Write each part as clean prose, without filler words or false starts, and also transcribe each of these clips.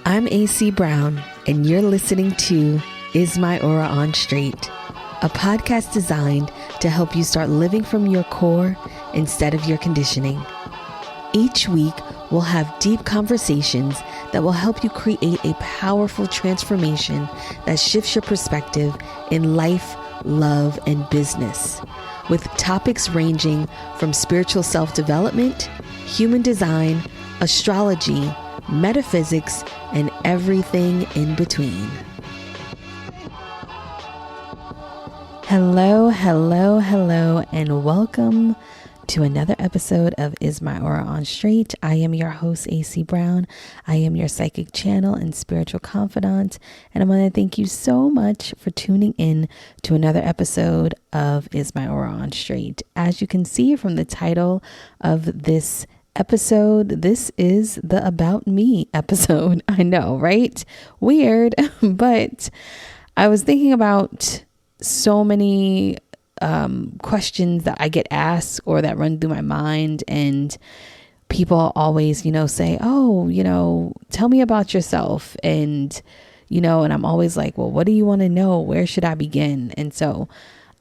I'm AC Brown, and you're listening to Is My Aura on Straight, a podcast designed to help you start living from your core instead of your conditioning. Each week, we'll have deep conversations that will help you create a powerful transformation that shifts your perspective in life, love, and business, with topics ranging from spiritual self-development, human design, astrology, metaphysics, and everything in between. Hello, and welcome to another episode of Is My Aura on Straight. I am your host, AC Brown. I am your psychic channel and spiritual confidant, and I want to thank you so much for tuning in to another episode of Is My Aura on Straight. As you can see from the title of this episode, this is the About Me episode. I know, right? Weird, but I was thinking about so many questions that I get asked or that run through my mind, and people always, say, oh, tell me about yourself. And I'm always like, well, what do you want to know? Where should I begin? And so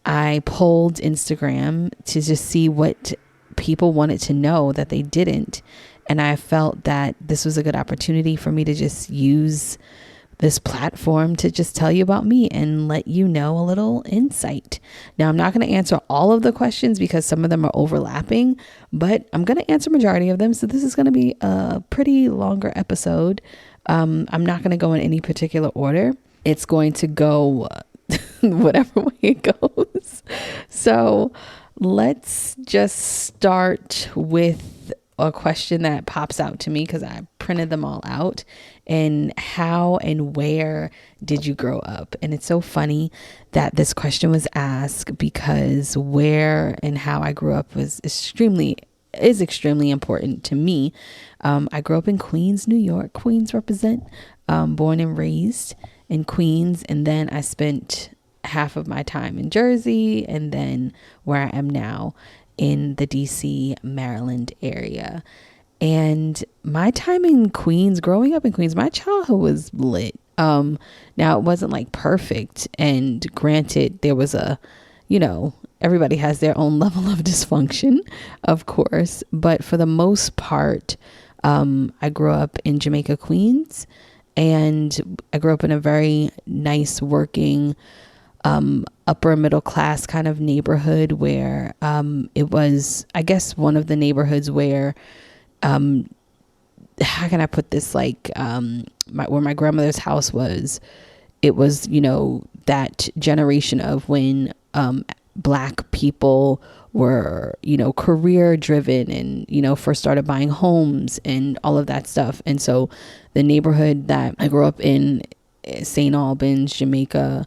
I polled Instagram to just see what people wanted to know that they didn't. And I felt that this was a good opportunity for me to just use this platform to just tell you about me and let you know a little insight. Now, I'm not going to answer all of the questions because some of them are overlapping, but I'm going to answer majority of them. So this is going to be a pretty longer episode. I'm not going to go in any particular order. It's going to go whatever way it goes. So let's just start with a question that pops out to me because I printed them all out. And how and where did you grow up? And it's so funny that this question was asked because where and how I grew up is extremely important to me. I grew up in Queens, New York. Queens represent. Born and raised in Queens, and then I spent half of my time in Jersey, and then where I am now in the DC, Maryland area. And my time in Queens, growing up in Queens, my childhood was lit. Now it wasn't like perfect, and granted there was everybody has their own level of dysfunction, of course, but for the most part, I grew up in Jamaica, Queens, and I grew up in a very nice working upper middle class kind of neighborhood where it was, I guess, one of the neighborhoods where how can I put this, like where my grandmother's house was. It was, that generation of when Black people were, career driven and, first started buying homes and all of that stuff. And so the neighborhood that I grew up in, St. Albans, Jamaica,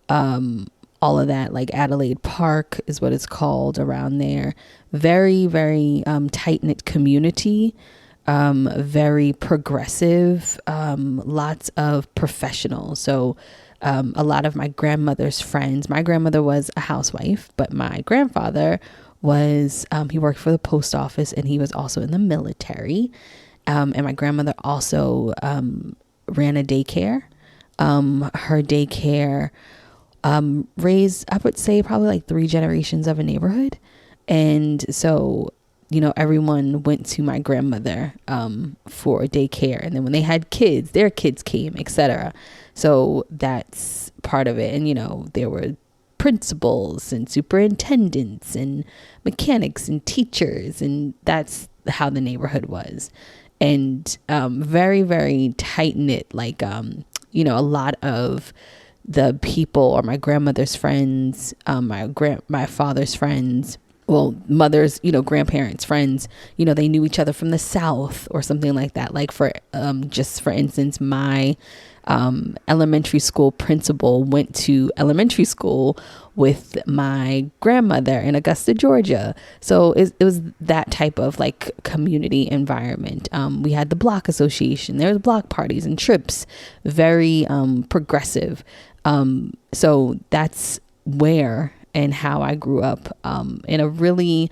all of that, like Adelaide Park is what it's called around there. Very, very tight-knit community, very progressive, lots of professionals. So a lot of my grandmother's friends, my grandmother was a housewife, but my grandfather was, he worked for the post office and he was also in the military. And my grandmother also ran a daycare. Her daycare raised, I would say, probably like 3 generations of a neighborhood. And so, everyone went to my grandmother for daycare. And then when they had kids, their kids came, etc. So that's part of it. And, there were principals and superintendents and mechanics and teachers. And that's how the neighborhood was. And very, very tight knit, like, a lot of the people or my grandmother's friends, my father's friends, well, mother's, grandparents' friends, they knew each other from the South or something like that. Like for instance, my elementary school principal went to elementary school with my grandmother in Augusta, Georgia. So it was that type of like community environment. We had the block association. There was block parties and trips, very progressive. So that's where and how I grew up in a really,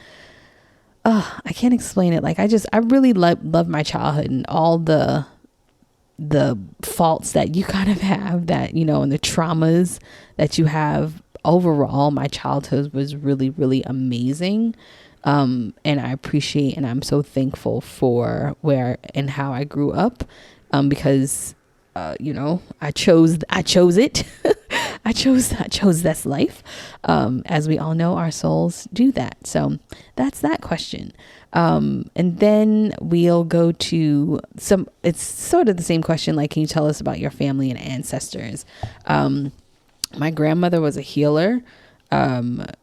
I can't explain it. Like I really love my childhood and all the the faults that you kind of have, that, you know, and the traumas that you have. Overall, my childhood was really, really amazing. And I appreciate, and I'm so thankful for where and how I grew up, because, you know, I chose it. I chose this life. As we all know, our souls do that. So that's that question. And then we'll go to it's sort of the same question. Like, can you tell us about your family and ancestors? My grandmother was a healer.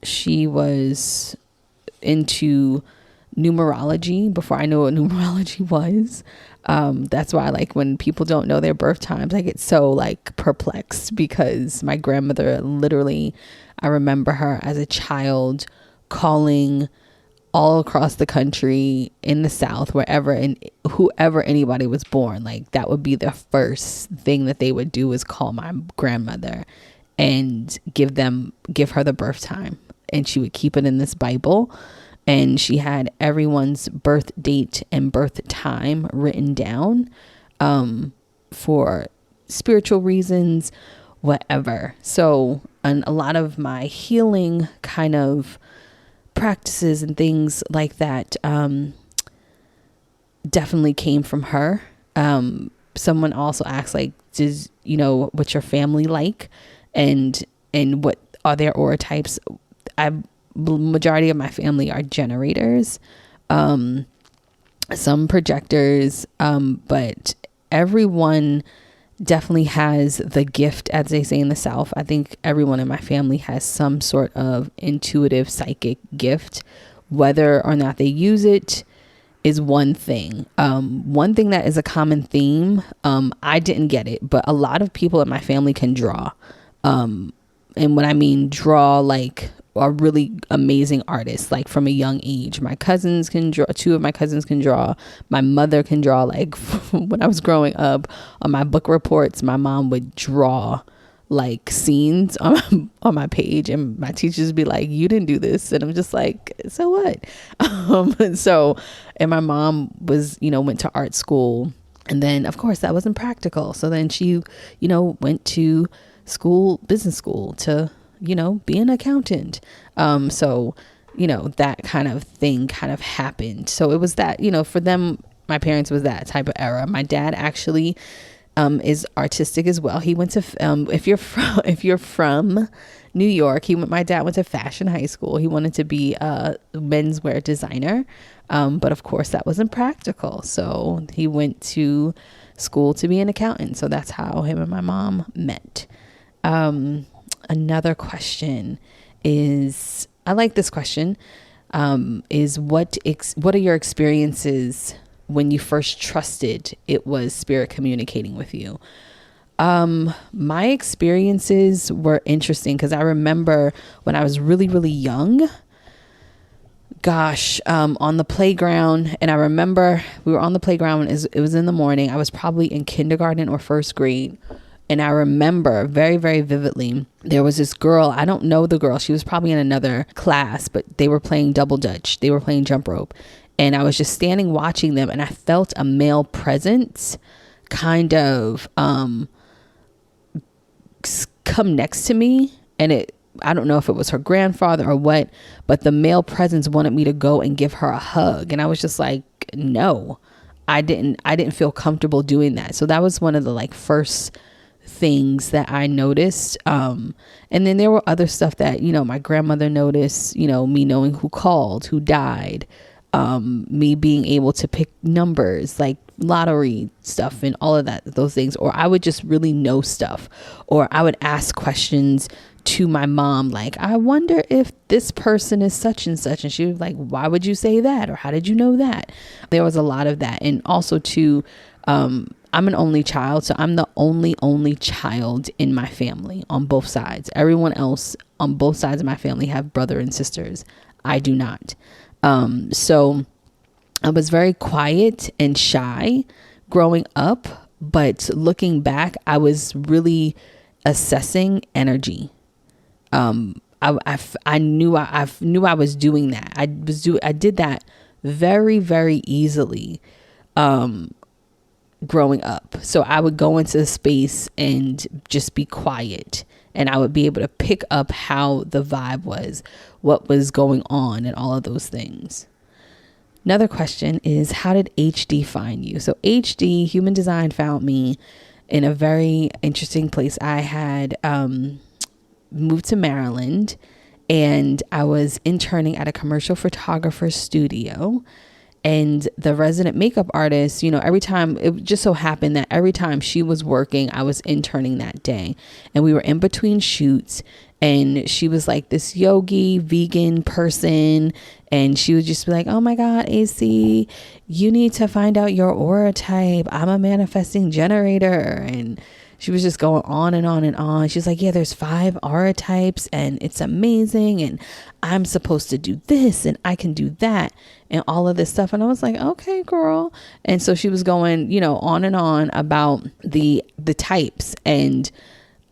She was into numerology before I knew what numerology was. That's why, like, when people don't know their birth times, I get so like perplexed, because my grandmother literally, I remember her as a child calling all across the country, in the South, wherever and whoever anybody was born. Like, that would be the first thing that they would do, was call my grandmother and give her the birth time. And she would keep it in this Bible. And she had everyone's birth date and birth time written down, for spiritual reasons, whatever. So, and a lot of my healing kind of practices and things like that, definitely came from her. Someone also asked, like, what's your family like? And what are their aura types? Majority of my family are generators, some projectors, but everyone definitely has the gift, as they say in the South. I think everyone in my family has some sort of intuitive psychic gift. Whether or not they use it is one thing. One thing that is a common theme, I didn't get it, but a lot of people in my family can draw. And when I mean draw, like, are really amazing artists, like from a young age. My cousins can draw. 2 of my cousins can draw. My mother can draw. Like, when I was growing up, on my book reports, my mom would draw like scenes on my page, and my teachers would be like, "You didn't do this," and I'm just like, "So what?" And my mom was, went to art school, and then of course that wasn't practical. So then she, went to business school to, be an accountant. So, that kind of thing kind of happened. So it was that, for them, my parents, was that type of era. My dad actually, is artistic as well. He went to, if you're from New York, my dad went to Fashion High School. He wanted to be a menswear designer. But of course that wasn't practical. So he went to school to be an accountant. So that's how him and my mom met. Another question is, I like this question, is what are your experiences when you first trusted it was spirit communicating with you? My experiences were interesting, because I remember when I was really, really young, on the playground, and I remember we were on the playground, it was in the morning. I was probably in kindergarten or first grade. And I remember very, very vividly, there was this girl, I don't know the girl, she was probably in another class, but they were playing double dutch. They were playing jump rope. And I was just standing watching them, and I felt a male presence kind of come next to me. And I don't know if it was her grandfather or what, but the male presence wanted me to go and give her a hug. And I was just like, no, I didn't feel comfortable doing that. So that was one of the first things that I noticed. And then there were other stuff that, my grandmother noticed, me knowing who called, who died, me being able to pick numbers, like lottery stuff and all of those things. Or I would just really know stuff, or I would ask questions to my mom, like, I wonder if this person is such and such. And she was like, why would you say that? Or how did you know that? There was a lot of that. And also too, I'm an only child, so I'm the only child in my family on both sides. Everyone else on both sides of my family have brother and sisters. I do not. So I was very quiet and shy growing up, but looking back, I was really assessing energy. I knew I was doing that. I did that very, very easily. growing up. So I would go into the space and just be quiet, and I would be able to pick up how the vibe was, what was going on, and all of those things. Another question is, how did HD find you? So HD, Human Design, found me in a very interesting place. I had moved to Maryland, and I was interning at a commercial photographer's studio. And the resident makeup artist, every time, it just so happened that every time she was working, I was interning that day. And we were in between shoots, and she was like this yogi vegan person. And she would just be like, oh my God, AC, you need to find out your aura type. I'm a manifesting generator. And she was just going on and on and on. She's like, yeah, there's 5 aura types and it's amazing. And I'm supposed to do this and I can do that and all of this stuff. And I was like, okay, girl. And so she was going, on and on about the types. And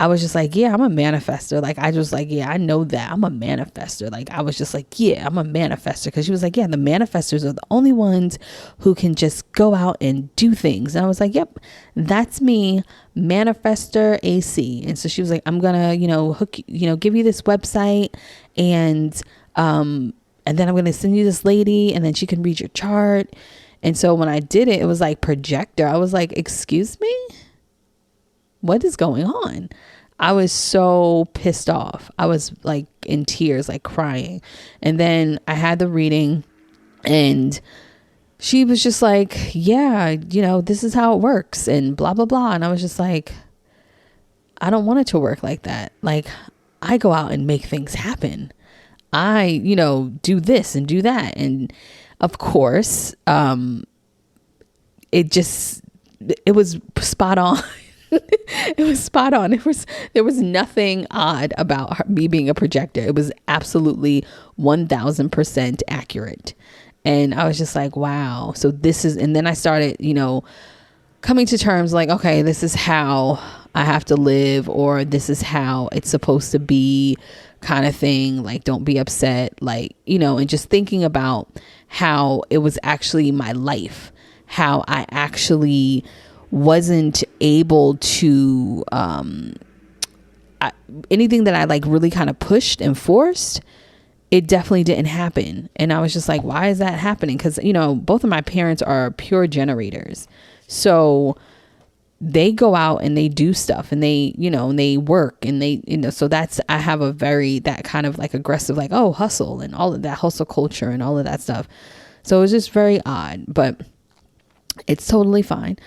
I was just like, yeah, I'm a manifester. Like, I just like, yeah, I know that I'm a manifester. Like, I was just like, yeah, I'm a manifester. Cause she was like, yeah, the manifestors are the only ones who can just go out and do things. And I was like, yep, that's me, manifester AC. And so she was like, I'm gonna, give you this website, and then I'm gonna send you this lady, and then she can read your chart. And so when I did it, it was like projector. I was like, excuse me? What is going on? I was so pissed off. I was like in tears, like crying. And then I had the reading, and she was just like, yeah, this is how it works and blah, blah, blah. And I was just like, I don't want it to work like that. Like, I go out and make things happen. I, do this and do that. And of course, it was spot on. It was spot on. There was nothing odd about me being a projector. It was absolutely 1000% accurate. And I was just like, wow. So this is, and then I started, coming to terms like, okay, this is how I have to live, or this is how it's supposed to be, kind of thing. Like, don't be upset, like, and just thinking about how it was actually my life, how I actually wasn't able to anything that I like really kind of pushed and forced, it definitely didn't happen. And I was just like, why is that happening? Because both of my parents are pure generators, so they go out and they do stuff, and they and they work, and they so that's, I have a very, that kind of like aggressive, like, oh, hustle and all of that, hustle culture and all of that stuff. So it was just very odd, but it's totally fine.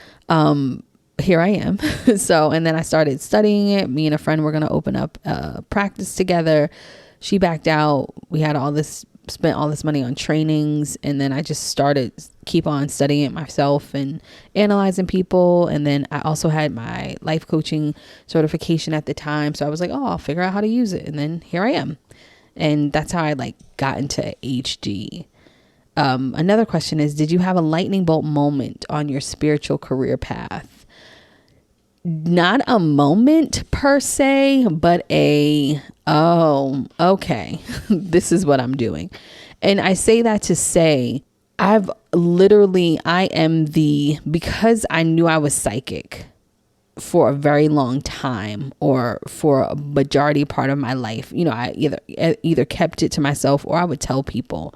Here I am. So, and then I started studying it. Me and a friend were going to open up a practice together. She backed out. We had spent all this money on trainings. And then I just keep on studying it myself and analyzing people. And then I also had my life coaching certification at the time. So I was like, oh, I'll figure out how to use it. And then here I am. And that's how I got into HD. Another question is, did you have a lightning bolt moment on your spiritual career path? Not a moment per se, but oh, okay, this is what I'm doing. And I say that to say, because I knew I was psychic for a very long time, or for a majority part of my life, I either kept it to myself or I would tell people.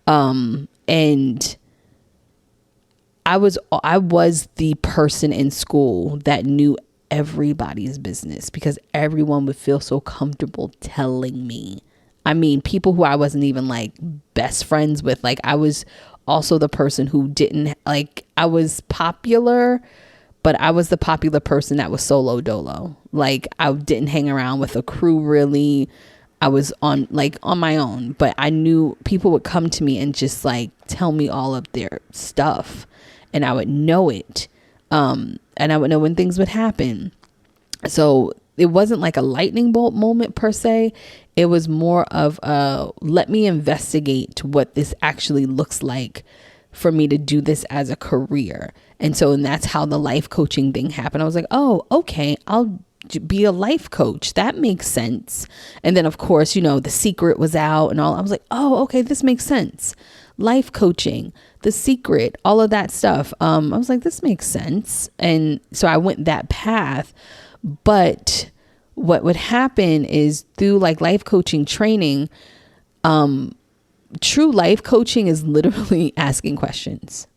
And I was the person in school that knew everybody's business, because everyone would feel so comfortable telling me. I mean, people who I wasn't even like best friends with, like, I was also the person who didn't, like, I was popular, but I was the popular person that was solo dolo. Like, I didn't hang around with a crew really. I was on my own, but I knew people would come to me and just like tell me all of their stuff, and I would know it. And I would know when things would happen. So it wasn't like a lightning bolt moment per se. It was more of let me investigate what this actually looks like for me to do this as a career. And that's how the life coaching thing happened. I was like, oh, okay, I'll be a life coach. That makes sense. And then of course, The Secret was out and all. I was like, oh, okay, this makes sense. Life coaching, The Secret, all of that stuff. I was like, this makes sense. And so I went that path. But what would happen is through like life coaching training, true life coaching is literally asking questions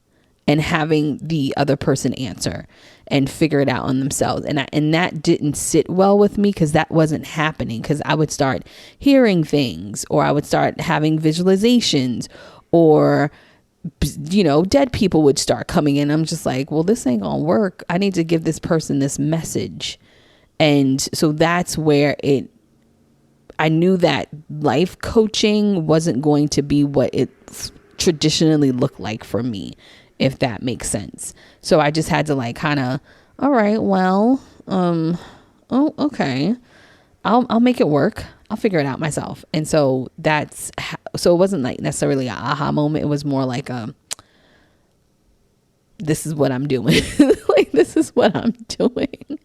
and having the other person answer and figure it out on themselves. And that didn't sit well with me, because that wasn't happening, because I would start hearing things, or I would start having visualizations, or, you know, dead people would start coming in. I'm just like, well, this ain't gonna work. I need to give this person this message. And so that's where I knew that life coaching wasn't going to be what it traditionally looked like for me, if that makes sense. So I just had to like kind of, all right, well, okay, I'll make it work. I'll figure it out myself. And so so it wasn't like necessarily an aha moment. It was more like this is what I'm doing. Like, this is what I'm doing.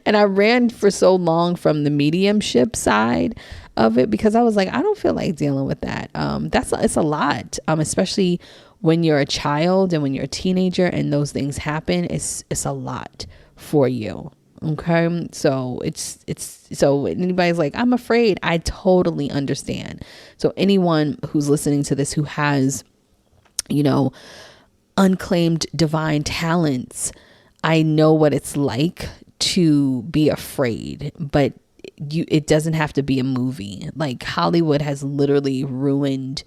And I ran for so long from the mediumship side of it, because I was like, I don't feel like dealing with that. It's a lot, especially when you're a child and when you're a teenager and those things happen. It's a lot for you. Okay. So so anybody's like, I'm afraid, I totally understand. So anyone who's listening to this who has, you know, unclaimed divine talents, I know what it's like to be afraid, but it doesn't have to be a movie. Like, Hollywood has literally ruined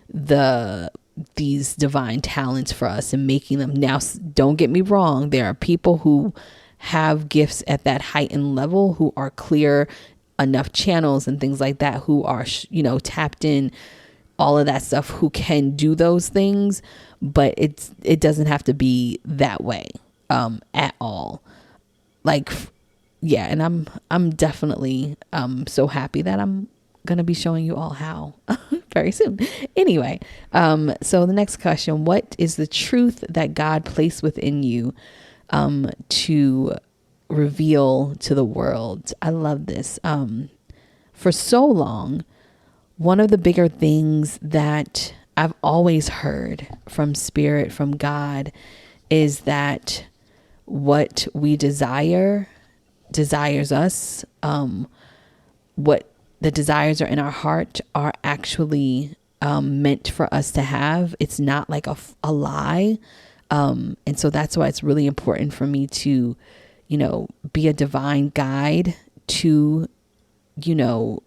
these divine talents for us and making them. Now, don't get me wrong, there are people who have gifts at that heightened level, who are clear enough channels and things like that, who are, you know, tapped in, all of that stuff, who can do those things, but it doesn't have to be that way at all. Like, yeah, and I'm definitely so happy that I'm gonna be showing you all how very soon. Anyway, so the next question: what is the truth that God placed within you to reveal to the world? I love this. For so long, one of the bigger things that I've always heard from Spirit, from God, is that what we desires us. What the desires are in our heart are actually meant for us to have. It's not like a lie. And so that's why it's really important for me to, you know, be a divine guide to, you know,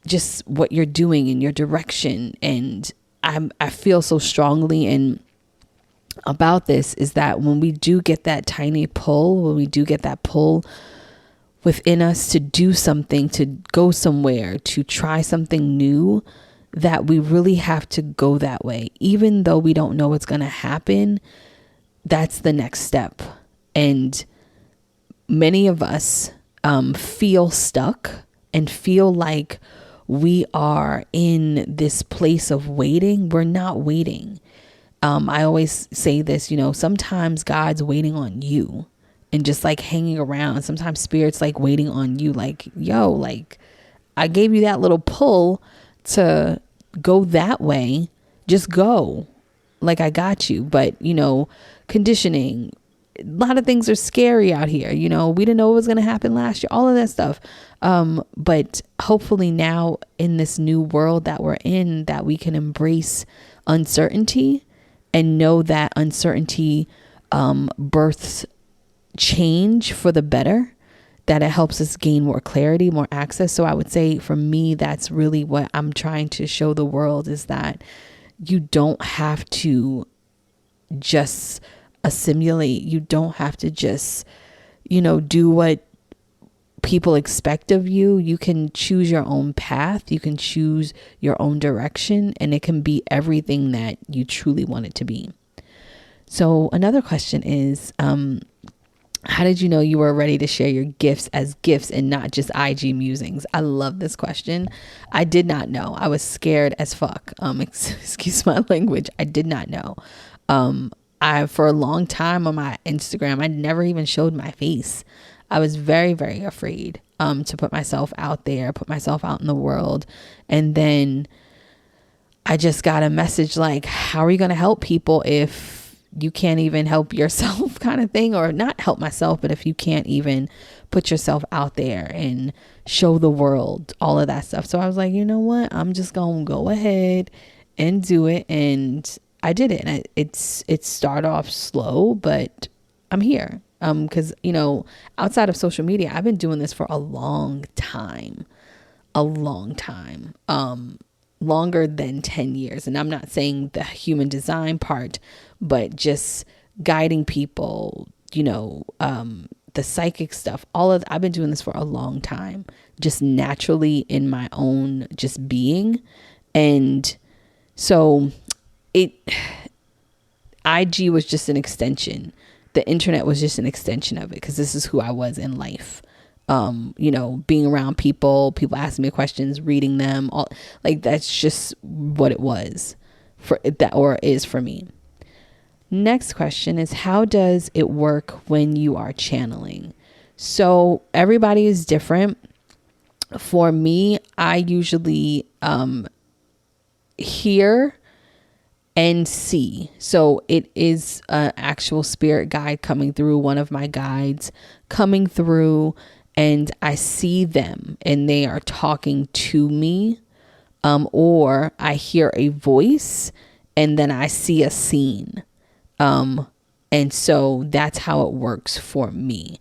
just what you're doing in your direction. And I feel so strongly about this, is that when we do get that tiny pull, when we do get that pull within us to do something, to go somewhere, to try something new, that we really have to go that way. Even though we don't know what's going to happen, that's the next step. And many of us feel stuck and feel like we are in this place of waiting. We're not waiting. I always say this, you know, sometimes God's waiting on you and just like hanging around. Sometimes Spirit's like waiting on you, like, yo, like, I gave you that little pull to go that way. Just go. Like, I got you. But, you know, conditioning, a lot of things are scary out here. You know, we didn't know what was going to happen last year, all of that stuff. But hopefully now in this new world that we're in, that we can embrace uncertainty and know that uncertainty births change for the better, that it helps us gain more clarity, more access. So I would say for me, that's really what I'm trying to show the world, is that you don't have to just assimilate. You don't have to just, you know, do what people expect of you. You can choose your own path. You can choose your own direction, and it can be everything that you truly want it to be. So another question is, how did you know you were ready to share your gifts as gifts and not just IG musings? I love this question. I did not know. I was scared as fuck. Excuse my language. I did not know. For a long time on my Instagram, I never even showed my face. I was very, very afraid to put myself out there, put myself out in the world. And then I just got a message like, how are you going to help people if you can't even help yourself, kind of thing, or not help myself, but if you can't even put yourself out there and show the world all of that stuff. So I was like, you know what? I'm just going to go ahead and do it. And I did it. And it started off slow, but I'm here. Cause outside of social media, I've been doing this for a long time, longer than 10 years. And I'm not saying the human design part, but just guiding people, the psychic stuff, I've been doing this for a long time, just naturally in my own just being. And so IG was just an extension. The internet was just an extension of it, because this is who I was in life. Being around people asking me questions, reading them, all like that's just what it was for that, or is for me. Next question is, how does it work when you are channeling? So everybody is different. For me, I usually hear and see. So it is an actual spirit guide coming through, one of my guides coming through, and I see them and they are talking to me, or I hear a voice and then I see a scene. And so that's how it works for me.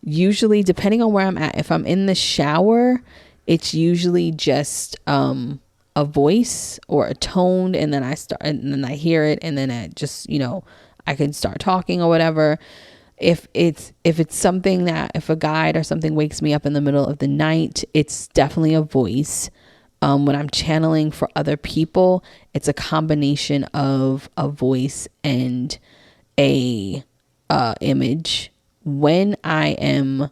Usually, depending on where I'm at, if I'm in the shower, it's usually just a voice or a tone, and then I hear it, and then it just, I can start talking or whatever. If it's something that, if a guide or something wakes me up in the middle of the night, it's definitely a voice. When I'm channeling for other people, it's a combination of a voice and a image. When I am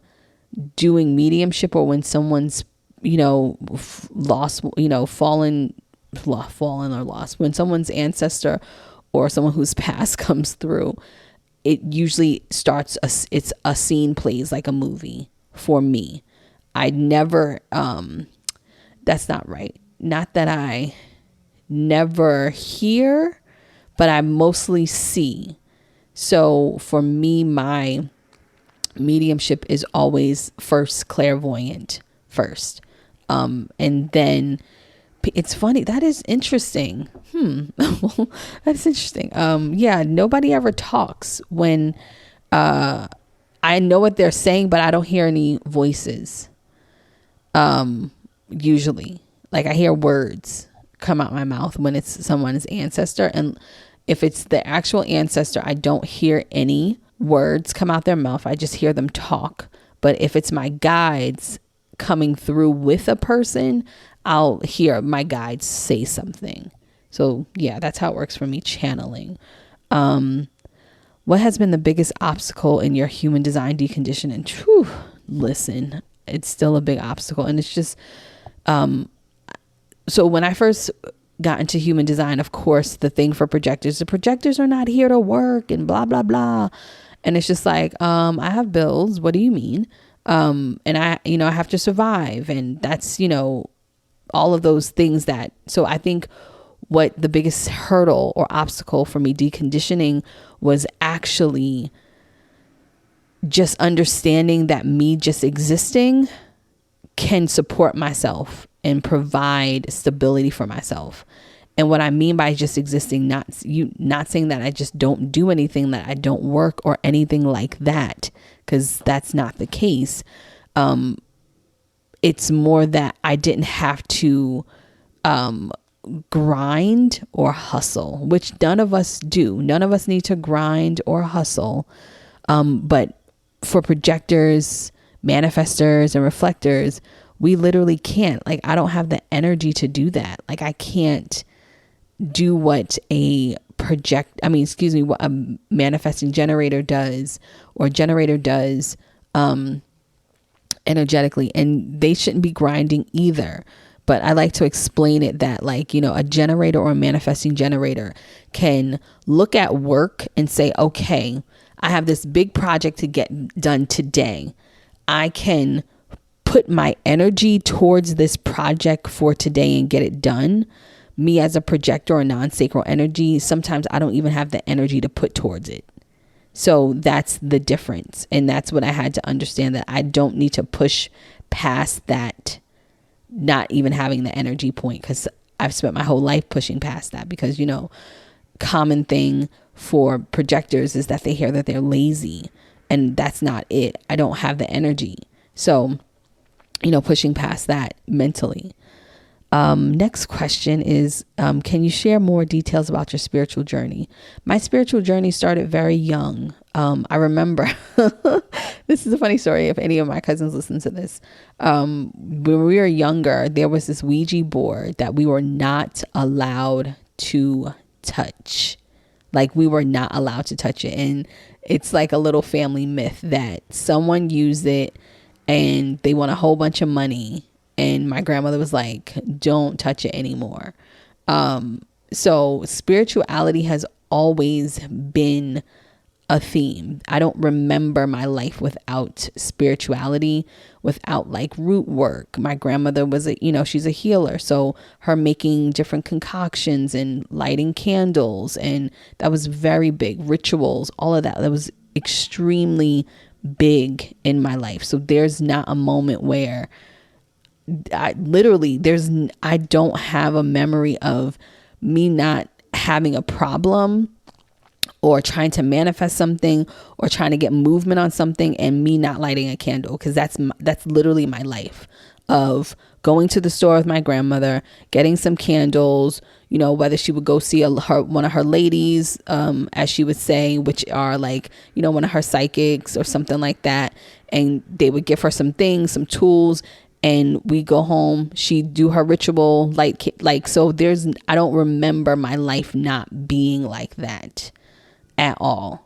doing mediumship, or when someone's lost, fallen or lost, when someone's ancestor or someone who's passed comes through, it usually starts it's a scene plays like a movie for me. I never that's not right. Not that I never hear, but I mostly see. So for me, my mediumship is always first clairvoyant first. And then it's funny. That is interesting. That's interesting. Yeah, nobody ever talks when I know what they're saying, but I don't hear any voices. Usually, like, I hear words come out my mouth when it's someone's ancestor, and if it's the actual ancestor, I don't hear any words come out their mouth. I just hear them talk. But if it's my guides coming through with a person, I'll hear my guides say something. So yeah, that's how it works for me channeling. What has been the biggest obstacle in your human design deconditioning? Listen, it's still a big obstacle. And it's just, so when I first got into human design, of course, the thing for projectors, the projectors are not here to work and blah, blah, blah. And it's just like, I have bills. What do you mean? And I have to survive. And that's, all of those things so I think what the biggest hurdle or obstacle for me deconditioning was actually just understanding that me just existing can support myself and provide stability for myself. And what I mean by just existing, not saying that I just don't do anything, that I don't work or anything like that, because that's not the case. It's more that I didn't have to grind or hustle, which none of us do. None of us need to grind or hustle. But for projectors, manifestors, and reflectors, we literally can't. Like, I don't have the energy to do that. Like, I can't do what what a manifesting generator does, or generator does energetically, and they shouldn't be grinding either. But I like to explain it that, like, a generator or a manifesting generator can look at work and say, okay, I have this big project to get done today. I can put my energy towards this project for today and get it done. me as a projector or non-sacral energy, sometimes I don't even have the energy to put towards it. So that's the difference. And that's what I had to understand, that I don't need to push past that, not even having the energy point, because I've spent my whole life pushing past that, because, common thing for projectors is that they hear that they're lazy, and that's not it. I don't have the energy. So, pushing past that mentally. Next question is, can you share more details about your spiritual journey? My spiritual journey started very young. I remember, this is a funny story if any of my cousins listen to this. When we were younger, there was this Ouija board that we were not allowed to touch. Like, we were not allowed to touch it. And it's like a little family myth that someone used it and they won a whole bunch of money. And my grandmother was like, don't touch it anymore. So spirituality has always been a theme. I don't remember my life without spirituality, without like root work. My grandmother was she's a healer. So her making different concoctions and lighting candles, and that was very big. Rituals, all of that was extremely big in my life. So there's not a moment where I don't have a memory of me not having a problem or trying to manifest something or trying to get movement on something and me not lighting a candle, because that's literally my life, of going to the store with my grandmother, getting some candles, whether she would go see one of her ladies, as she would say, which are like, one of her psychics or something like that. And they would give her some things, some tools, and we go home, she'd do her ritual, so I don't remember my life not being like that at all.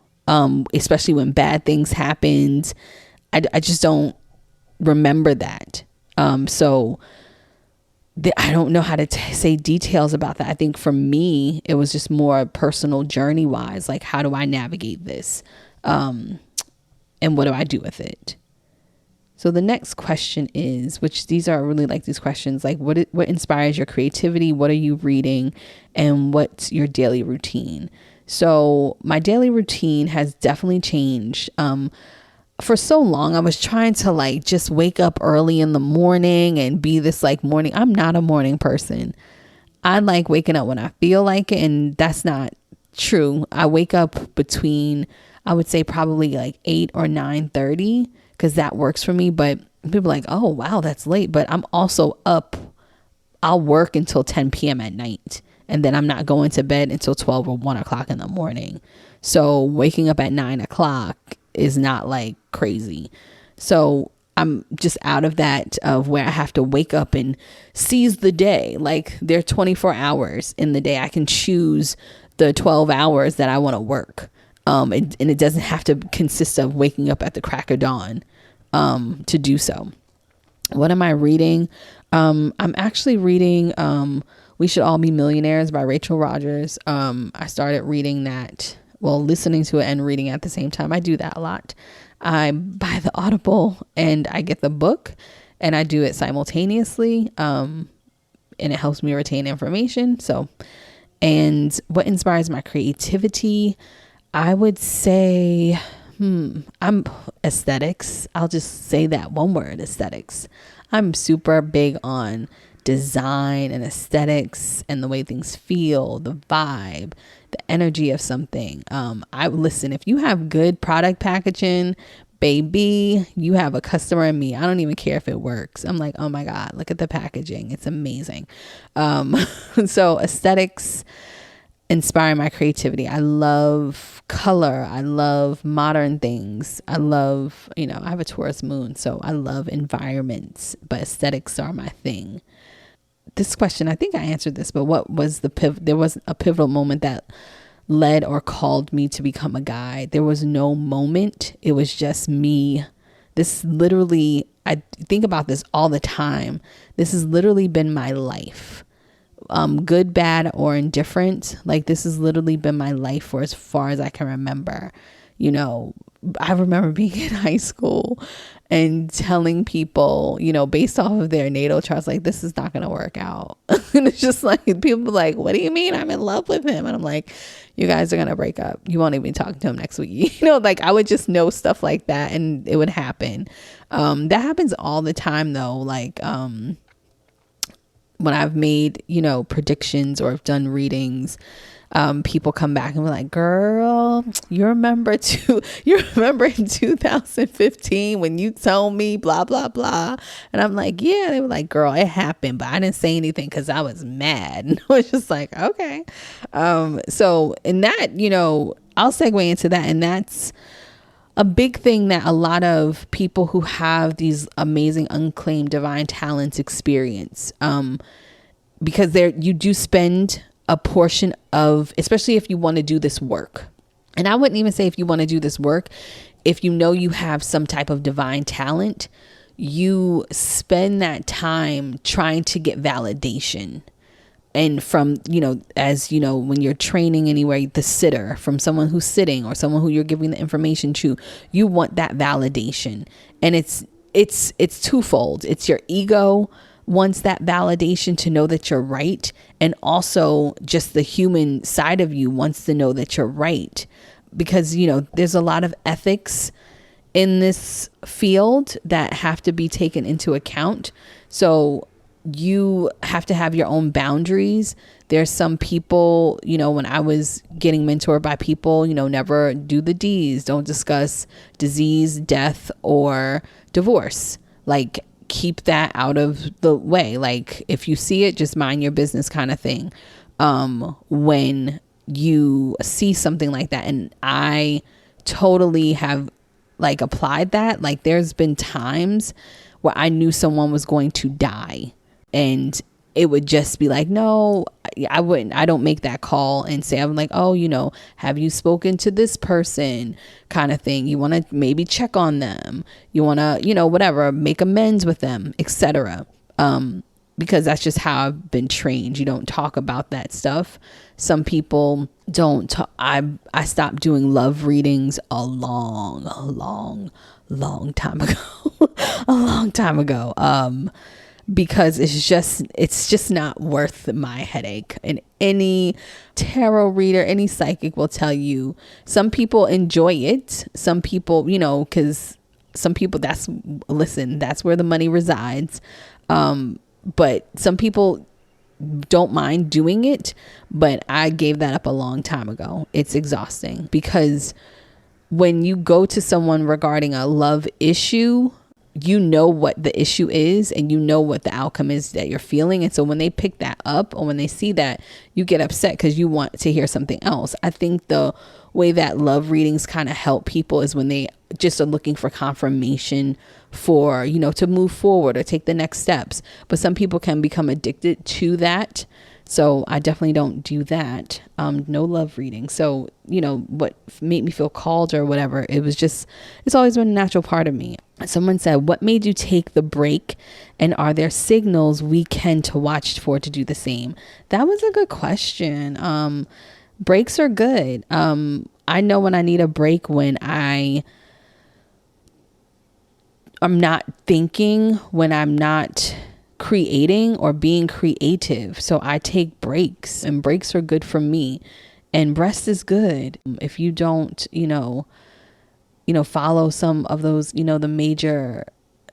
Especially when bad things happened. I just don't remember that. So I don't know how to say details about that. I think for me, it was just more personal journey wise, like, how do I navigate this? And what do I do with it? So the next question is, which these are really like these questions, like what inspires your creativity? What are you reading? And what's your daily routine? So my daily routine has definitely changed. For so long, I was trying to like just wake up early in the morning and be this like morning. I'm not a morning person. I like waking up when I feel like it. And that's not true. I wake up between, I would say probably like 8 or 9:30. Because that works for me. But people are like, oh, wow, that's late. But I'm also up. I'll work until 10 p.m. at night. And then I'm not going to bed until 12 or 1 o'clock in the morning. So waking up at 9 o'clock is not like crazy. So I'm just out of that, of where I have to wake up and seize the day. Like, there are 24 hours in the day. I can choose the 12 hours that I want to work. And it doesn't have to consist of waking up at the crack of dawn to do so. What am I reading? I'm actually reading We Should All Be Millionaires by Rachel Rodgers. I started reading that, listening to it and reading at the same time. I do that a lot. I buy the Audible and I get the book and I do it simultaneously. And it helps me retain information. And what inspires my creativity? I would say, I'm aesthetics. I'll just say that one word, aesthetics. I'm super big on design and aesthetics and the way things feel, the vibe, the energy of something. If you have good product packaging, baby, you have a customer in me. I don't even care if it works. I'm like, oh my God, look at the packaging. It's amazing. So aesthetics inspire my creativity. I love color. I love modern things. I love, I have a Taurus moon, so I love environments, but aesthetics are my thing. This question, I think I answered this, but what was there was a pivotal moment that led or called me to become a guide. There was no moment. It was just me. This literally, I think about this all the time. This has literally been my life. Good, bad, or indifferent. Like, this has literally been my life for as far as I can remember. you know, I remember being in high school and telling people, you know, based off of their natal charts, like, this is not going to work out. And it's just like, people like, what do you mean? I'm in love with him. And I'm like, you guys are going to break up. You won't even talk to him next week. You know, like, I would just know stuff like that and it would happen. That happens all the time though. Like, when I've made, you know, predictions or I've done readings, people come back and be like, girl, you remember in 2015 when you told me blah, blah, blah. And I'm like, yeah. They were like, girl, it happened, but I didn't say anything because I was mad. And I was just like, okay. So in that, you know, I'll segue into that. And that's a big thing that a lot of people who have these amazing unclaimed divine talents experience, because you do spend a portion of, especially if you want to do this work. And I wouldn't even say if you want to do this work, if you know you have some type of divine talent, you spend that time trying to get validation. And from, you know, as you know, when you're training anywhere, the sitter, from someone who's sitting or someone who you're giving the information to, you want that validation. And it's twofold. It's your ego wants that validation to know that you're right. And also just the human side of you wants to know that you're right. Because, you know, there's a lot of ethics in this field that have to be taken into account. So you have to have your own boundaries. There's some people, you know, when I was getting mentored by people, you know, never do the D's, don't discuss disease, death, or divorce. Like, keep that out of the way. Like, if you see it, just mind your business kind of thing. When you see something like that, and I totally have like applied that. Like, there's been times where I knew someone was going to die and it would just be like, no, I don't make that call and say, I'm like, oh, you know, have you spoken to this person kind of thing? You want to maybe check on them. You want to, you know, whatever, make amends with them, etc. Because that's just how I've been trained. You don't talk about that stuff. Some people don't talk. I stopped doing love readings a long time ago. A long time ago. Because it's just not worth my headache. And any tarot reader, any psychic will tell you, some people enjoy it. Some people, you know, because some people, that's where the money resides. But some people don't mind doing it, but I gave that up a long time ago. It's exhausting because when you go to someone regarding a love issue, you know what the issue is and you know what the outcome is that you're feeling. And so when they pick that up or when they see that, you get upset because you want to hear something else. I think the way that love readings kind of help people is when they just are looking for confirmation for, you know, to move forward or take the next steps. But some people can become addicted to that. So I definitely don't do that. No love reading. So, you know, what made me feel called or whatever, it's always been a natural part of me. Someone said, what made you take the break? And are there signals we can to watch for to do the same? That was a good question. Breaks are good. I know when I need a break when I'm not thinking, when I'm not creating or being creative. So I take breaks, and breaks are good for me, and rest is good. If you don't, you know, follow some of those, you know, the major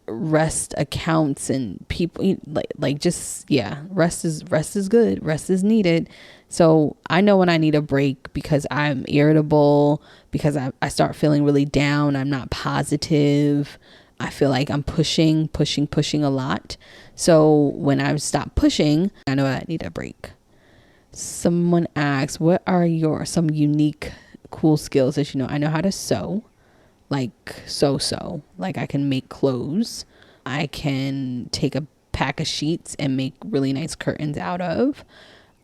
rest accounts and people rest is good. Rest is needed. So I know when I need a break because I'm irritable, because I start feeling really down. I'm not positive. I feel like I'm pushing a lot. So when I stop pushing, I know I need a break. Someone asks, what are some unique cool skills that you know? I know how to sew, like sew. Like I can make clothes. I can take a pack of sheets and make really nice curtains out of.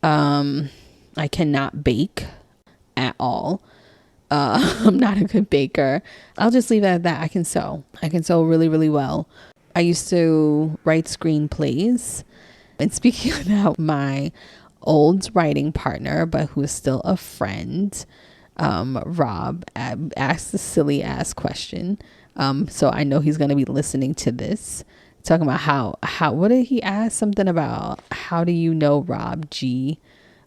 I cannot bake at all. I'm not a good baker. I'll just leave it at that. I can sew really, really well. I used to write screenplays. And speaking of that, my old writing partner, but who is still a friend, Rob asked the silly ass question. So I know he's going to be listening to this, talking about how, what did he ask? Something about, how do you know Rob G?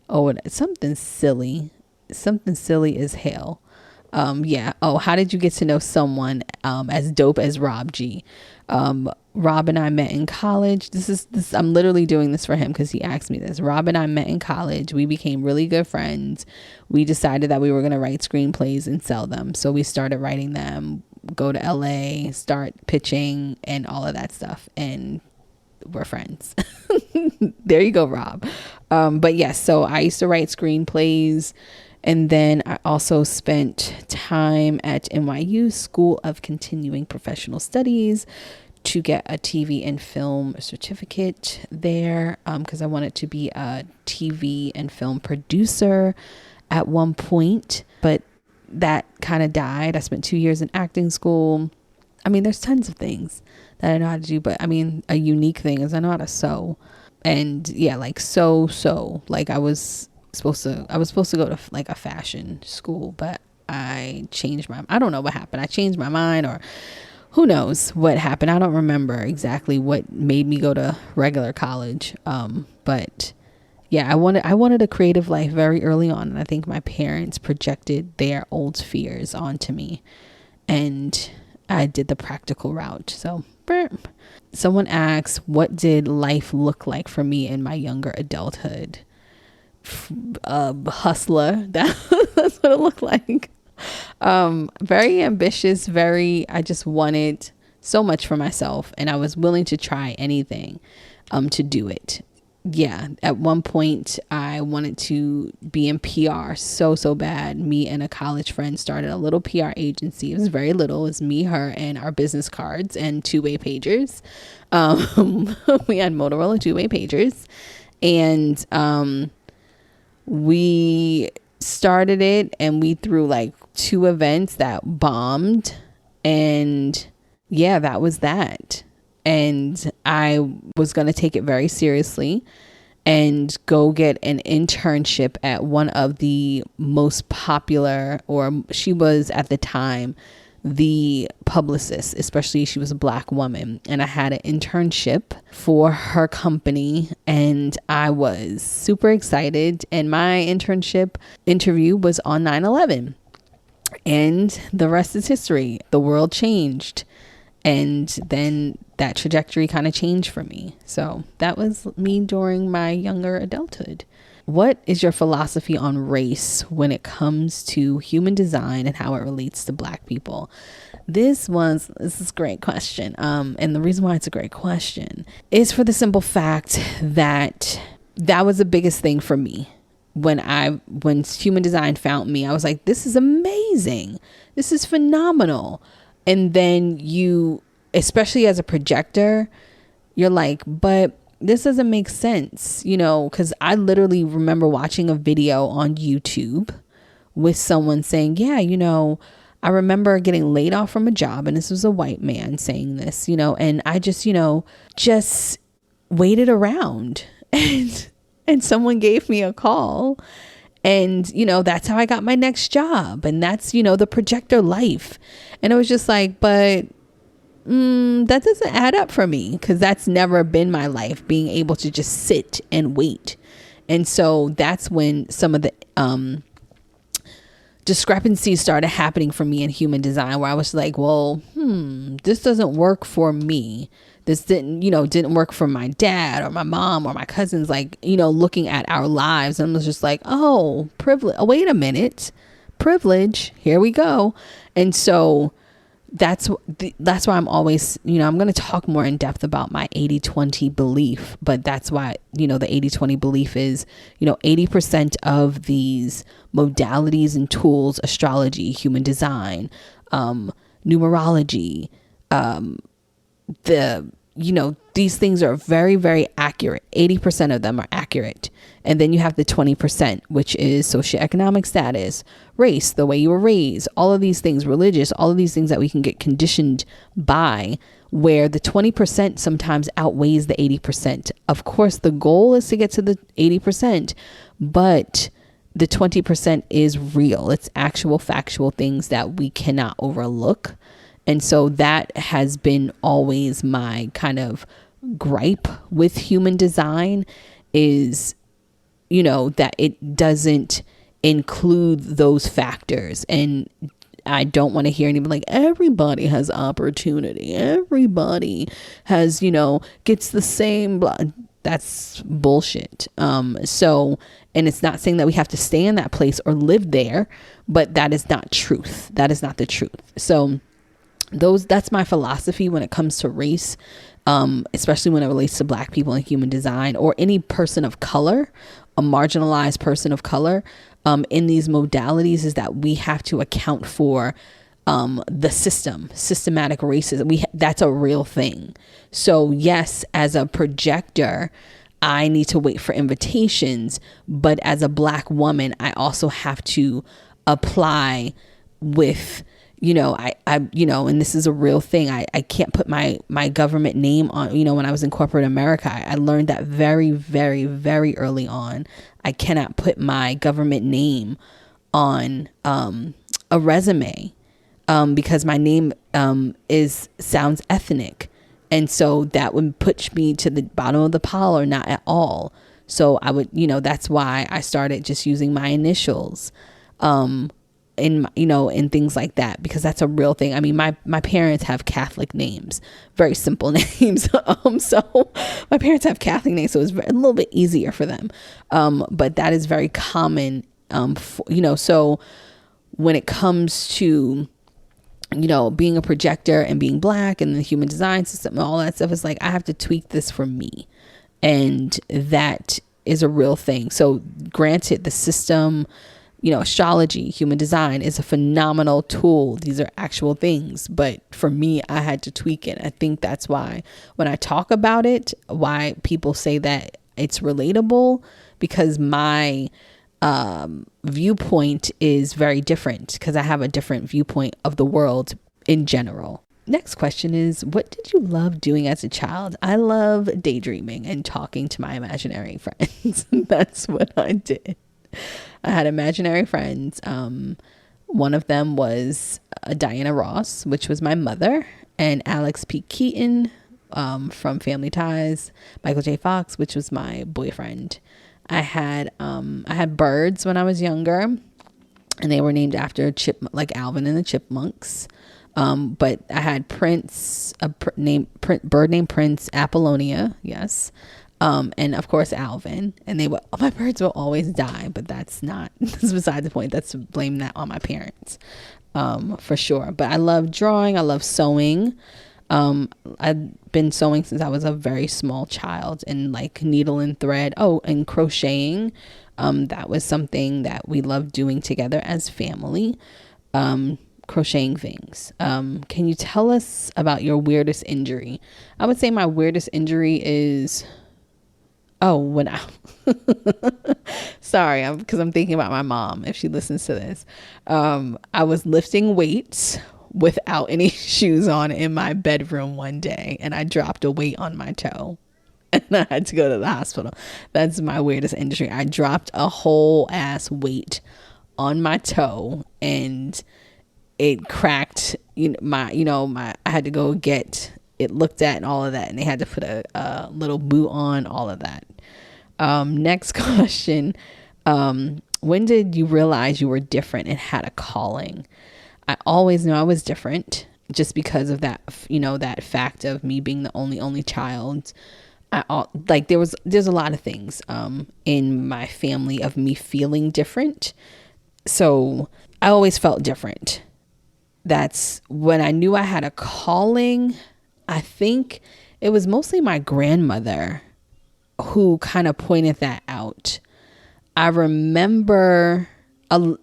Oh, something silly as hell. Yeah. Oh, how did you get to know someone, as dope as Rob G? Rob and I met in college. This I'm literally doing this for him because he asked me this. Rob and I met in college. We became really good friends. We decided that we were going to write screenplays and sell them. So we started writing them, go to LA, start pitching and all of that stuff. And we're friends. There you go, Rob. But yes, so I used to write screenplays. And then I also spent time at NYU School of Continuing Professional Studies to get a TV and film certificate there, because I wanted to be a TV and film producer at one point, but that kind of died. I spent 2 years in acting school. I mean, there's tons of things that I know how to do, but I mean, a unique thing is I know how to sew. And yeah, like like I was supposed to go to like a fashion school, but I don't know what happened. I changed my mind, or who knows what happened. I don't remember exactly what made me go to regular college. But yeah, I wanted a creative life very early on. And I think my parents projected their old fears onto me, and I did the practical route. So someone asks, what did life look like for me in my younger adulthood? Hustler. That's what it looked like. Very ambitious, I just wanted so much for myself, and I was willing to try anything to do it. Yeah, at one point I wanted to be in PR so bad. Me and a college friend started a little PR agency. It was very little. It was me, her, and our business cards and two-way pagers. We had Motorola two-way pagers, and we started it, and we threw like 2 events that bombed, and yeah, that was that. And I was going to take it very seriously and go get an internship at one of the most popular, or she was at the time the publicist, especially she was a Black woman, and I had an internship for her company, and I was super excited. And my internship interview was on 9/11, and the rest is history. The world changed, and then that trajectory kind of changed for me. So that was me during my younger adulthood. What is your philosophy on race when it comes to human design and how it relates to Black people? This is a great question. And the reason why it's a great question is for the simple fact that was the biggest thing for me. When human design found me, I was like, this is amazing. This is phenomenal. And then you, especially as a projector, you're like, but this doesn't make sense, because I literally remember watching a video on YouTube with someone saying, yeah, I remember getting laid off from a job, and this was a white man saying this, and I just waited around and someone gave me a call, and, that's how I got my next job. And that's, the projector life. And it was just like, but that doesn't add up for me, because that's never been my life, being able to just sit and wait. And so that's when some of the discrepancies started happening for me in human design, where I was like, well, this doesn't work for me. This didn't work for my dad or my mom or my cousins, looking at our lives. And I was just like, oh, privilege. Oh, wait a minute. Privilege. Here we go. And so that's why I'm always, I'm going to talk more in depth about my 80-20 belief, but that's why, the 80-20 belief is, 80% of these modalities and tools, astrology, human design, numerology, these things are very, very accurate. 80% of them are accurate. And then you have the 20%, which is socioeconomic status, race, the way you were raised, all of these things, religious, all of these things that we can get conditioned by, where the 20% sometimes outweighs the 80%. Of course, the goal is to get to the 80%, but the 20% is real. It's actual factual things that we cannot overlook. And so that has been always my kind of gripe with human design is, that it doesn't include those factors. And I don't want to hear anybody like, everybody has opportunity. Everybody has, gets the same blah. That's bullshit. And it's not saying that we have to stay in that place or live there, but that is not truth. That is not the truth. So that's my philosophy when it comes to race, especially when it relates to Black people in human design or any person of color, a marginalized person of color, in these modalities, is that we have to account for the systematic racism. That's a real thing. So yes, as a projector, I need to wait for invitations, but as a Black woman, I also have to apply with, and this is a real thing. I can't put my government name on, when I was in corporate America, I learned that very, very, very early on. I cannot put my government name on a resume because my name sounds ethnic. And so that would put me to the bottom of the pile or not at all. So I would, that's why I started just using my initials. And things like that, because that's a real thing. I mean, my parents have Catholic names, very simple names. So my parents have Catholic names, so it's a little bit easier for them. But that is very common. So when it comes to, being a projector and being Black and the human design system and all that stuff, it's like, I have to tweak this for me. And that is a real thing. So granted, the system, astrology, human design is a phenomenal tool. These are actual things. But for me, I had to tweak it. I think that's why when I talk about it, why people say that it's relatable, because my viewpoint is very different, because I have a different viewpoint of the world in general. Next question is, what did you love doing as a child? I love daydreaming and talking to my imaginary friends. That's what I did. I had imaginary friends. One of them was Diana Ross, which was my mother, and Alex P. Keaton from Family Ties, Michael J. Fox, which was my boyfriend. I had birds when I was younger, and they were named after like Alvin and the Chipmunks. But I had bird named Prince Apollonia. Yes. And of course Alvin, and my birds will always die, but that's beside the point. That's to blame that on my parents, for sure. But I love drawing. I love sewing. I've been sewing since I was a very small child, and like needle and thread. Oh, and crocheting. That was something that we loved doing together as family. Crocheting things. Can you tell us about your weirdest injury? I would say my weirdest injury is, sorry, because I'm thinking about my mom if she listens to this. I was lifting weights without any shoes on in my bedroom one day, and I dropped a weight on my toe, and I had to go to the hospital. That's my weirdest injury. I dropped a whole ass weight on my toe, and it cracked. I had to go get it looked at and all of that, and they had to put a little boot on, all of that. Next question. When did you realize you were different and had a calling? I always knew I was different, just because of that, that fact of me being the only child. There's a lot of things in my family of me feeling different. So I always felt different. That's when I knew I had a calling. I think it was mostly my grandmother who kind of pointed that out. I remember a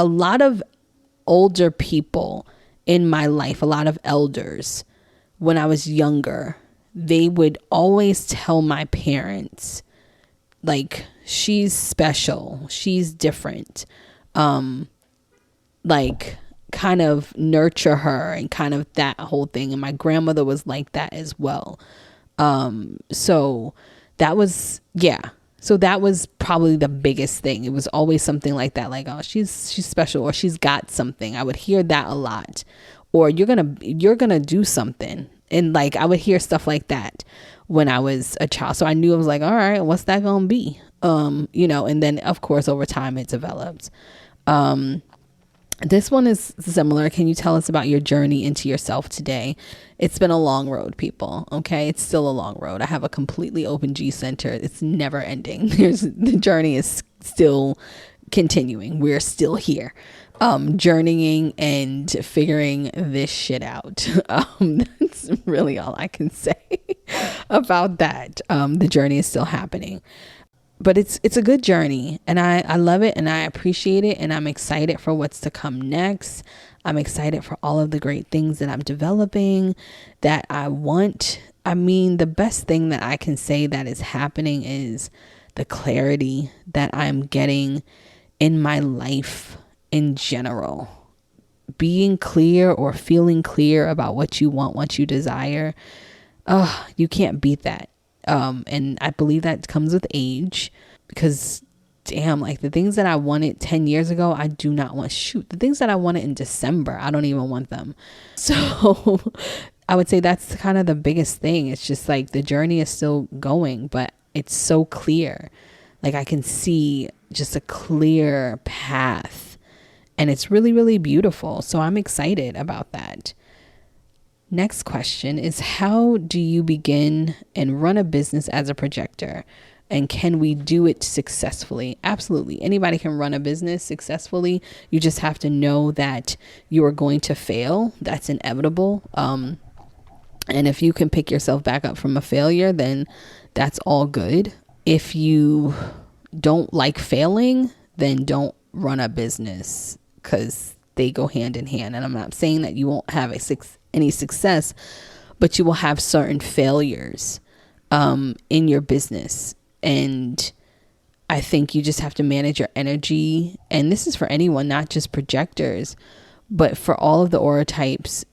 lot of older people in my life, a lot of elders, when I was younger, they would always tell my parents, like, she's special, she's different, like kind of nurture her and kind of that whole thing. And my grandmother was like that as well. So that was, yeah. So that was probably the biggest thing. It was always something like that, like, oh, she's special, or she's got something. I would hear that a lot. Or you're gonna do something. And like I would hear stuff like that when I was a child. So I knew, I was like, all right, what's that gonna be? And then of course over time it developed. This one is similar. Can you tell us about your journey into yourself today? It's been a long road, people. Okay. It's still a long road. I have a completely open G center. It's never ending. The journey is still continuing. We're still here, journeying and figuring this shit out. That's really all I can say about that. The journey is still happening. But it's a good journey, and I love it, and I appreciate it, and I'm excited for what's to come next. I'm excited for all of the great things that I'm developing, that I want. I mean, the best thing that I can say that is happening is the clarity that I'm getting in my life in general. Being clear or feeling clear about what you want, what you desire, you can't beat that. And I believe that comes with age, because damn, like the things that I wanted 10 years ago, I do not want. Shoot, the things that I wanted in December, I don't even want them. So I would say that's kind of the biggest thing. It's just like the journey is still going, but it's so clear. Like I can see just a clear path, and it's really, really beautiful. So I'm excited about that. Next question is, how do you begin and run a business as a projector? And can we do it successfully? Absolutely. Anybody can run a business successfully. You just have to know that you are going to fail. That's inevitable. And if you can pick yourself back up from a failure, then that's all good. If you don't like failing, then don't run a business, because they go hand in hand. And I'm not saying that you won't have any success, but you will have certain failures in your business. And I think you just have to manage your energy. And this is for anyone, not just projectors, but for all of the aura types.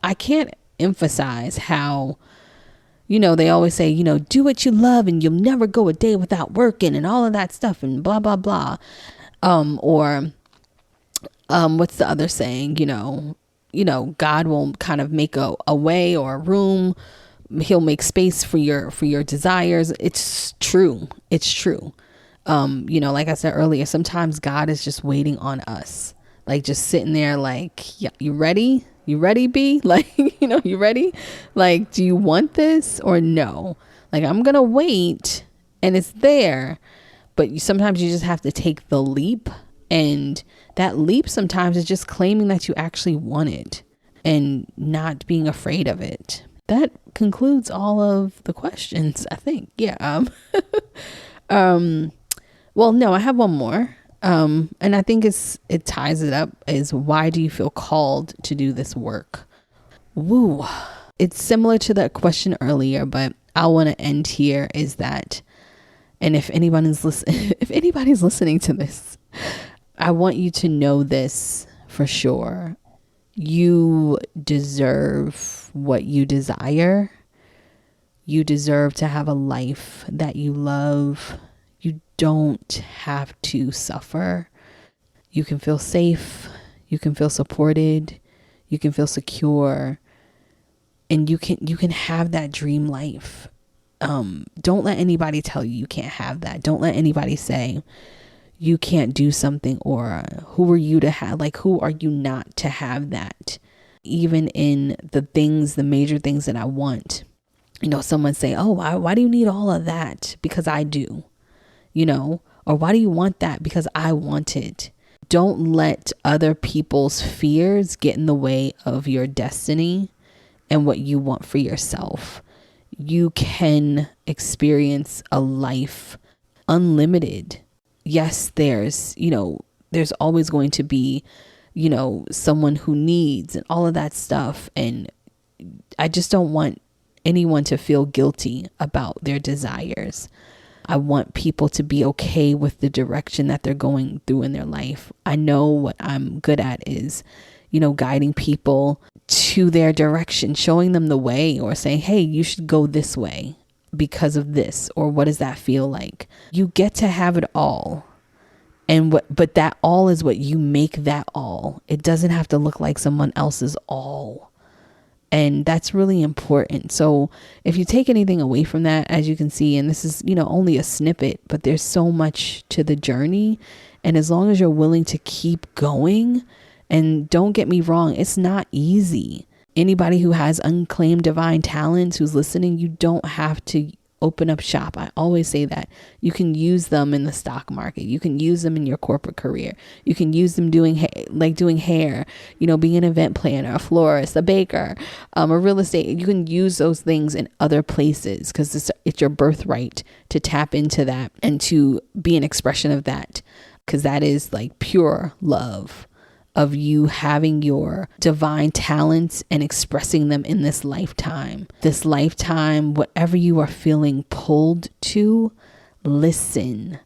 I can't emphasize how, they always say, do what you love and you'll never go a day without working and all of that stuff and blah, blah, blah. What's the other saying? God will kind of make a way or a room. He'll make space for your desires. It's true. It's true. Like I said earlier, sometimes God is just waiting on us, like just sitting there like, yeah, you ready? You ready, B? Like, you ready? Like, do you want this or no? Like, I'm going to wait, and it's there, but sometimes you just have to take the leap. And that leap sometimes is just claiming that you actually want it and not being afraid of it. That concludes all of the questions, I think. Yeah. Well, no, I have one more. And I think it ties it up, is why do you feel called to do this work? Woo. It's similar to that question earlier, but I want to end here is that, and if anybody's listening to this, I want you to know this for sure. You deserve what you desire. You deserve to have a life that you love. You don't have to suffer. You can feel safe. You can feel supported. You can feel secure. And you can have that dream life. Don't let anybody tell you can't have that. Don't let anybody say you can't do something, or who are you to have, like, who are you not to have that? Even in the major things that I want, someone say, oh, why do you need all of that? Because I do, or why do you want that? Because I want it. Don't let other people's fears get in the way of your destiny and what you want for yourself. You can experience a life unlimited. Yes, there's always going to be, someone who needs and all of that stuff. And I just don't want anyone to feel guilty about their desires. I want people to be okay with the direction that they're going through in their life. I know what I'm good at is, guiding people to their direction, showing them the way, or saying, hey, you should go this way. because of this, or what does that feel like? You get to have it all. But that all is what you make that all. It doesn't have to look like someone else's all. And that's really important. So if you take anything away from that, as you can see, and this is, only a snippet, but there's so much to the journey. And as long as you're willing to keep going, and don't get me wrong, it's not easy. Anybody who has unclaimed divine talents who's listening, you don't have to open up shop. I always say that. You can use them in the stock market. You can use them in your corporate career. You can use them doing hair, being an event planner, a florist, a baker, a real estate. You can use those things in other places because it's your birthright to tap into that and to be an expression of that, because that is like pure love of you having your divine talents and expressing them in this lifetime. This lifetime, whatever you are feeling pulled to, listen.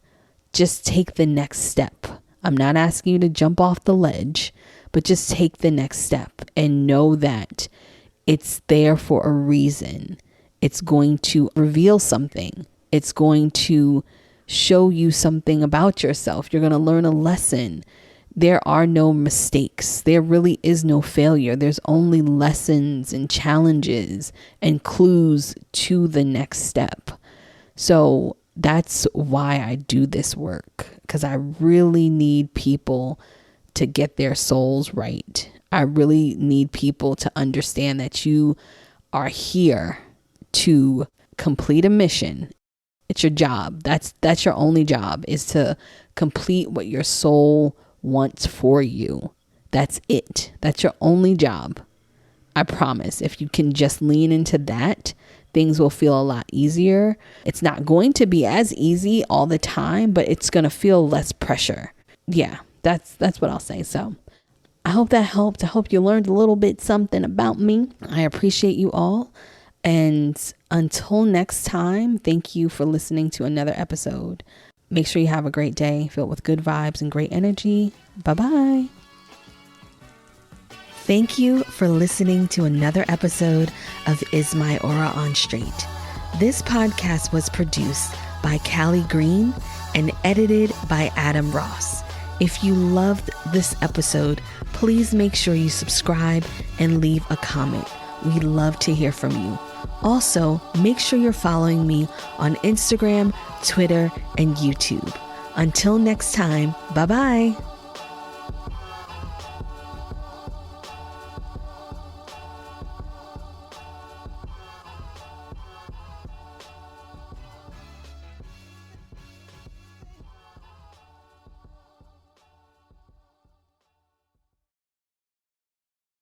Just take the next step. I'm not asking you to jump off the ledge, but just take the next step and know that it's there for a reason. It's going to reveal something. It's going to show you something about yourself. You're going to learn a lesson. There are no mistakes. There really is no failure. There's only lessons and challenges and clues to the next step. So that's why I do this work, because I really need people to get their souls right. I really need people to understand that you are here to complete a mission. It's your job. That's your only job, is to complete what your soul wants for you. That's it. That's your only job. I promise. If you can just lean into that, things will feel a lot easier. It's not going to be as easy all the time, but it's going to feel less pressure. Yeah, that's what I'll say. So I hope that helped. I hope you learned a little bit something about me. I appreciate you all. And until next time, thank you for listening to another episode. Make sure you have a great day filled with good vibes and great energy. Bye-bye. Thank you for listening to another episode of Is My Aura on Straight. This podcast was produced by Callie Green and edited by Adam Ross. If you loved this episode, please make sure you subscribe and leave a comment. We'd love to hear from you. Also, make sure you're following me on Instagram, Twitter, and YouTube. Until next time, bye-bye.